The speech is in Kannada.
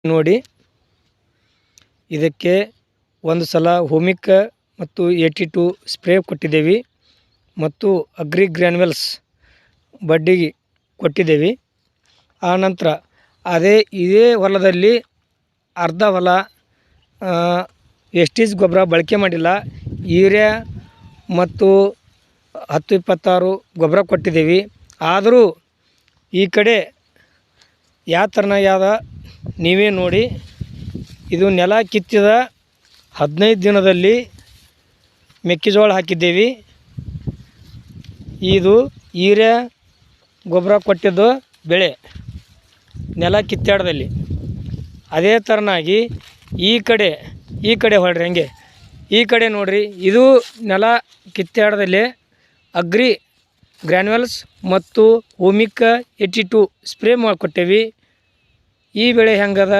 ನೋಡಿ, ಇದಕ್ಕೆ ಒಂದು ಸಲ ಹೋಮಿಕ್ ಮತ್ತು 82 ಸ್ಪ್ರೇ ಕೊಟ್ಟಿದ್ದೇವೆ ಮತ್ತು ಅಗ್ರಿ ಗ್ರ್ಯಾನ್ಯುವಲ್ಸ್ ಬಡ್ಡಿಗೆ ಕೊಟ್ಟಿದ್ದೇವೆ. ಆನಂತರ ಇದೇ ಹೊಲದಲ್ಲಿ ಅರ್ಧ ಹೊಲ ವೆಸ್ಟೀಜ್ ಗೊಬ್ಬರ ಬಳಕೆ ಮಾಡಿಲ್ಲ, ಯೂರಿಯಾ ಮತ್ತು 10-26 ಗೊಬ್ಬರ ಕೊಟ್ಟಿದ್ದೇವೆ. ಆದರೂ ಈ ಕಡೆ ಯಾವ ಥರನಾಗ್ಯದ ನೀವೇ ನೋಡಿ. ಇದು ನೆಲ ಕಿತ್ತಿದ 15 ದಿನದಲ್ಲಿ ಮೆಕ್ಕೆಜೋಳ ಹಾಕಿದ್ದೇವೆ. ಇದು ಯೂರಿಯಾ ಗೊಬ್ಬರ ಕೊಟ್ಟಿದ್ದು ಬೆಳೆ ನೆಲ ಕಿತ್ತಾಡದಲ್ಲಿ. ಅದೇ ಥರನಾಗಿ ಈ ಕಡೆ ಹೊಳ್ರಿ, ಹಂಗೆ ಈ ಕಡೆ ನೋಡ್ರಿ, ಇದು ನೆಲ ಕಿತ್ತಾಡದಲ್ಲಿ ಅಗ್ರಿ ಗ್ರ್ಯಾನ್ಯುವಲ್ಸ್ ಮತ್ತು ಹೋಮಿಕ್ 82 ಸ್ಪ್ರೇ ಮಾಡಿಕೊಟ್ಟೇವಿ. ಈ ಬೆಳೆ ಹೆಂಗದ